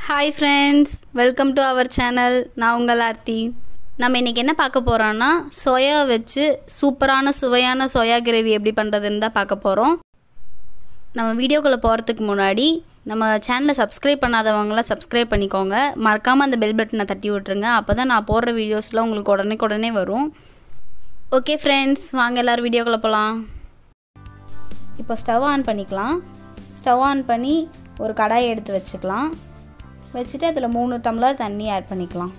Hi friends, welcome to our channel. நான் உங்கள் ஆர்த்தி. நம்ம இன்னைக்கு என்ன பார்க்க போறோம்னா சோயா வச்சு சூப்பரான சுவையான சோயா கிரேவி எப்படி பண்றதுன்னு தான் பார்க்க போறோம். நம்ம வீடியோக்குள்ள போறதுக்கு முன்னாடி நம்ம சேனலை சப்ஸ்கிரைப் பண்ணாதவங்கள சப்ஸ்கிரைப் பண்ணிக்கோங்க. மறக்காம அந்த பெல் பட்டனை தட்டி விட்டுருங்க. அப்பதான் நான் போடுற வீடியோஸ்லாம் உங்களுக்கு உடனே வரும். ஓகே ஃப்ரெண்ட்ஸ், வாங்க எல்லாரும் வீடியோக்குள்ள போலாம். இப்போ ஸ்டவ் ஆன் பண்ணிக்கலாம். ஸ்டவ் ஆன் பண்ணி ஒரு கடாயை எடுத்து வச்சுக்கலாம். வச்சுட்டு அதில் 3 டம்ளர் தண்ணி ஆட் பண்ணிக்கலாம்.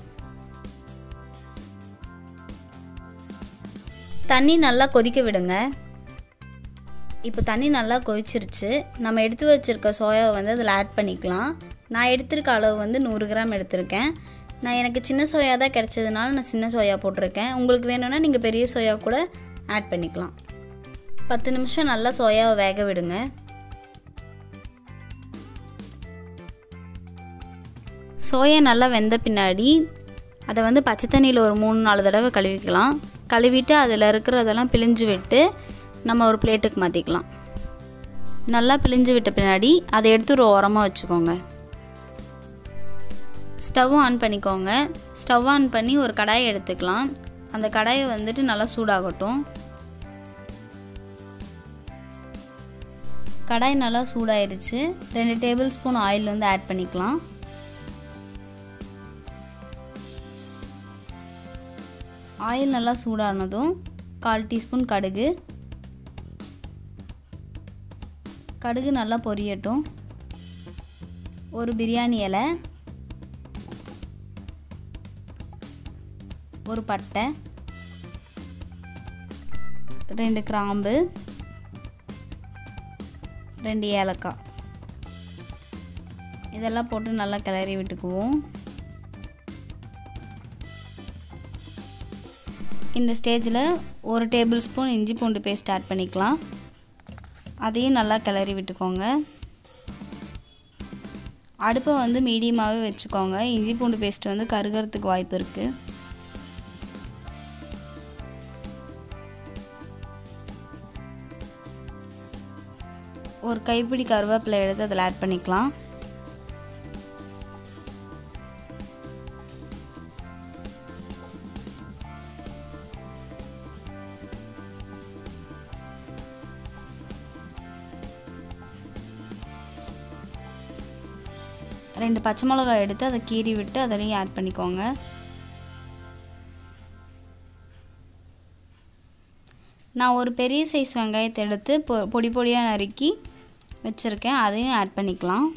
தண்ணி நல்லா கொதிக்க விடுங்க. இப்போ தண்ணி நல்லா கொதிச்சிருச்சு. நம்ம எடுத்து வச்சுருக்க சோயாவை வந்து அதில் ஆட் பண்ணிக்கலாம். நான் எடுத்திருக்க அளவு வந்து 100 கிராம் எடுத்திருக்கேன். எனக்கு சின்ன சோயா தான் கிடச்சதுனால நான் சின்ன சோயா போட்டிருக்கேன். உங்களுக்கு வேணும்னா நீங்கள் பெரிய சோயா கூட ஆட் பண்ணிக்கலாம். 10 நிமிஷம் நல்லா சோயாவை வேக விடுங்க. சோயா நல்லா வெந்த பின்னாடி அதை வந்து பச்சை தண்ணியில் ஒரு 3-4 தடவை கழுவிக்கலாம். கழுவிட்டு அதில் இருக்கிறதெல்லாம் பிழிஞ்சு விட்டு நம்ம ஒரு பிளேட்டுக்கு மாற்றிக்கலாம். நல்லா பிழிஞ்சு விட்ட பின்னாடி அதை எடுத்து ஒரு ஓரமாக வச்சுக்கோங்க. ஸ்டவ் ஆன் பண்ணிக்கோங்க. ஸ்டவ் ஆன் பண்ணி ஒரு கடாயை எடுத்துக்கலாம். அந்த கடாயை வந்துட்டு நல்லா சூடாகட்டும். கடாய் நல்லா சூடாயிருச்சு. 2 டேபிள் ஸ்பூன் ஆயில் வந்து ஆட் பண்ணிக்கலாம். ஆயில் நல்லா சூடானதும் 1/4 டீஸ்பூன் கடுகு. கடுகு நல்லா பொரியட்டும். ஒரு பிரியாணி இலை, ஒரு பட்டை, 2 கிராம்பு, 2 ஏலக்காய் இதெல்லாம் போட்டு நல்லா கிளறி விட்டுக்குவோம். இந்த ஸ்டேஜில் 1 டேபிள் ஸ்பூன் இஞ்சி பூண்டு பேஸ்ட் ஆட் பண்ணிக்கலாம். அதையும் நல்லா கிளறி விட்டுக்கோங்க. அடுப்பை வந்து மீடியமாகவே வச்சுக்கோங்க. இஞ்சி பூண்டு பேஸ்ட் வந்து கருகிறதுக்கு வாய்ப்பு இருக்குது. ஒரு கைப்பிடி கருவேப்பிலை எடுத்து அதில் ஆட் பண்ணிக்கலாம். ரெண்டு பச்சை மிளகாய் எடுத்து அதை கீறி விட்டு அதிலையும் ஆட் பண்ணிக்கோங்க. நான் ஒரு பெரிய சைஸ் வெங்காயத்தை எடுத்து பொடி பொடியாக நறுக்கி வச்சுருக்கேன். அதையும் ஆட் பண்ணிக்கலாம்.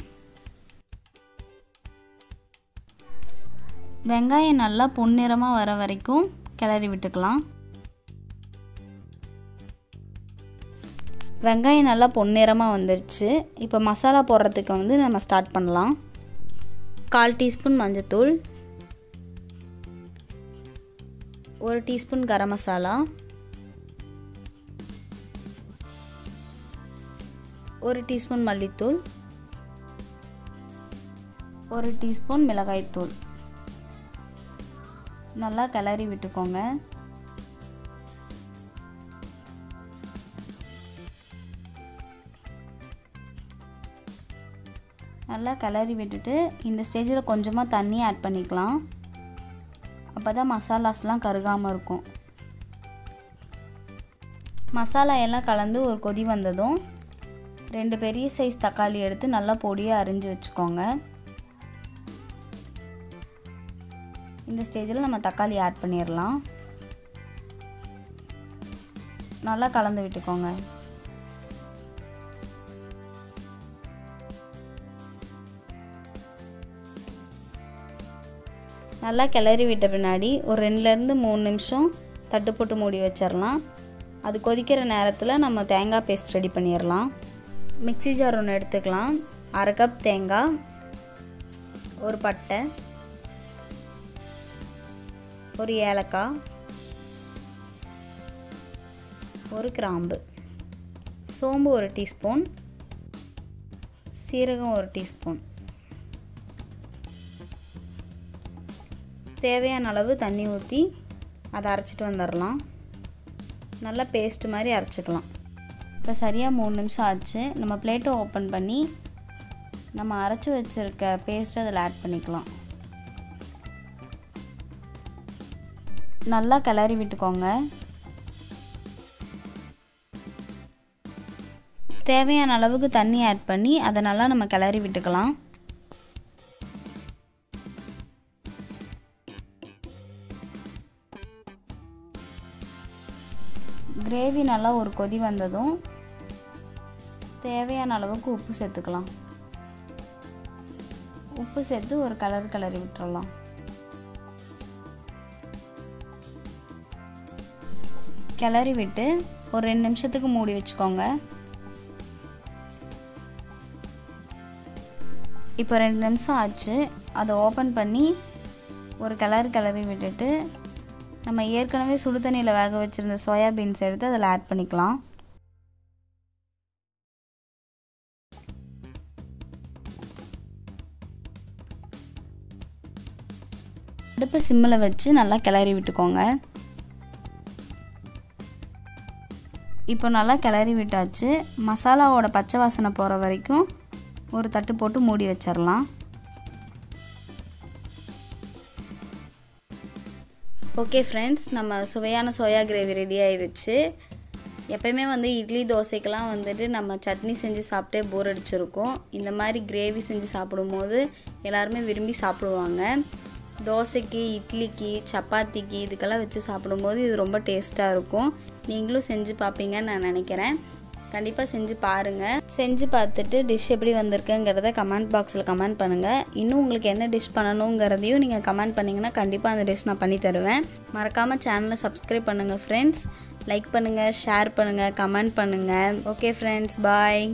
வெங்காயம் நல்லா பொன்னிறமாக வர வரைக்கும் கிளறி விட்டுக்கலாம். வெங்காயம் நல்லா பொன்னிறமாக வந்துருச்சு. இப்போ மசாலா போடுறதுக்கு வந்து நம்ம ஸ்டார்ட் பண்ணலாம். 1/4 டீஸ்பூன் மஞ்சத்தூள், 1 டீஸ்பூன் கரம் மசாலா, 1 டீஸ்பூன் மல்லித்தூள், 1 டீஸ்பூன் மிளகாய்த்தூள் நல்லா கிளறி விட்டுக்கோங்க. நல்லா கிளறி விட்டுட்டு இந்த ஸ்டேஜில் கொஞ்சமாக தண்ணி ஆட் பண்ணிக்கலாம். அப்போ தான் மசாலாஸ்லாம் கருகாமல் இருக்கும். மசாலா எல்லாம் கலந்து ஒரு கொதி வந்ததும் 2 பெரிய சைஸ் தக்காளி எடுத்து நல்லா பொடியாக அரிஞ்சு வச்சுக்கோங்க. இந்த ஸ்டேஜில் நம்ம தக்காளி ஆட் பண்ணிடலாம். நல்லா கலந்து விட்டுக்கோங்க. நல்லா கிளறி விட்ட பின்னாடி ஒரு 2-3 நிமிஷம் தட்டு போட்டு மூடி வச்சிடலாம். அது கொதிக்கிற நேரத்தில் நம்ம தேங்காய் பேஸ்ட் ரெடி பண்ணிடலாம். மிக்ஸி ஜார் ஒன்று எடுத்துக்கலாம். 1/2 கப் தேங்காய், ஒரு பட்டை, ஒரு ஏலக்காய், ஒரு கிராம்பு, சோம்பு 1 டீஸ்பூன், சீரகம் 1 டீஸ்பூன், தேவையான அளவு தண்ணி ஊற்றி அதை அரைச்சிட்டு வந்துடலாம். நல்லா பேஸ்ட் மாதிரி அரைச்சிக்கலாம். இப்போ சரியாக 3 நிமிஷம் ஆச்சு. நம்ம பிளேட்டை ஓப்பன் பண்ணி நம்ம அரைச்சி வச்சுருக்க பேஸ்ட்டை அதில் ஆட் பண்ணிக்கலாம். நல்லா கிளறி விட்டுக்கோங்க. தேவையான அளவுக்கு தண்ணி ஆட் பண்ணி அதை நல்லா நம்ம கிளறி விட்டுக்கலாம். கிரேவி நல்லா ஒரு கொதி வந்ததும் தேவையான அளவுக்கு உப்பு சேர்த்துக்கலாம். உப்பு சேர்த்து ஒரு கிளறி விட்டுறலாம். கிளறி விட்டு ஒரு 2 நிமிஷத்துக்கு மூடி வச்சுக்கோங்க. இப்போ 2 நிமிஷம் ஆச்சு. அதை ஓப்பன் பண்ணி ஒரு கிளறி விட்டுட்டு நம்ம ஏற்கனவே சுடு தண்ணியில் வேக வச்சுருந்த சோயா பீன்ஸ் எடுத்து அதில் ஆட் பண்ணிக்கலாம். அடுப்பை சிம்மில் வச்சு நல்லா கிளறி விட்டுக்கோங்க. இப்போ நல்லா கிளறி விட்டாச்சு. மசாலாவோட பச்சை வாசனை போகிற வரைக்கும் ஒரு தட்டு போட்டு மூடி வச்சிடலாம். ஓகே ஃப்ரெண்ட்ஸ், நம்ம சுவையான சோயா கிரேவி ரெடி ஆயிடுச்சு. எப்பயுமே இட்லி தோசைக்கெல்லாம் நம்ம சட்னி செஞ்சு சாப்பிட்டே போர் அடிச்சிருக்கோம். இந்த மாதிரி கிரேவி செஞ்சு சாப்பிடும்போது எல்லாருமே விரும்பி சாப்பிடுவாங்க. தோசைக்கு, இட்லிக்கு, சப்பாத்திக்கு இதுக்கெல்லாம் வச்சு சாப்பிடும்போது இது ரொம்ப டேஸ்ட்டாக இருக்கும். நீங்களும் செஞ்சு பார்ப்பீங்கன்னு நான் நினைக்கிறேன். கண்டிப்பாக செஞ்சு பாருங்கள். செஞ்சு பார்த்துட்டு டிஷ் எப்படி வந்திருக்குங்கிறத கமெண்ட் பாக்ஸில் கமெண்ட் பண்ணுங்கள். இன்னும் உங்களுக்கு என்ன டிஷ் பண்ணணுங்கிறதையும் நீங்கள் கமெண்ட் பண்ணிங்கன்னா கண்டிப்பாக அந்த டிஷ் நான் பண்ணி தருவேன். மறக்காமல் சேனலை சப்ஸ்கிரைப் பண்ணுங்கள் ஃப்ரெண்ட்ஸ். லைக் பண்ணுங்கள், ஷேர் பண்ணுங்கள், கமெண்ட் பண்ணுங்கள். ஓகே ஃப்ரெண்ட்ஸ், பாய்.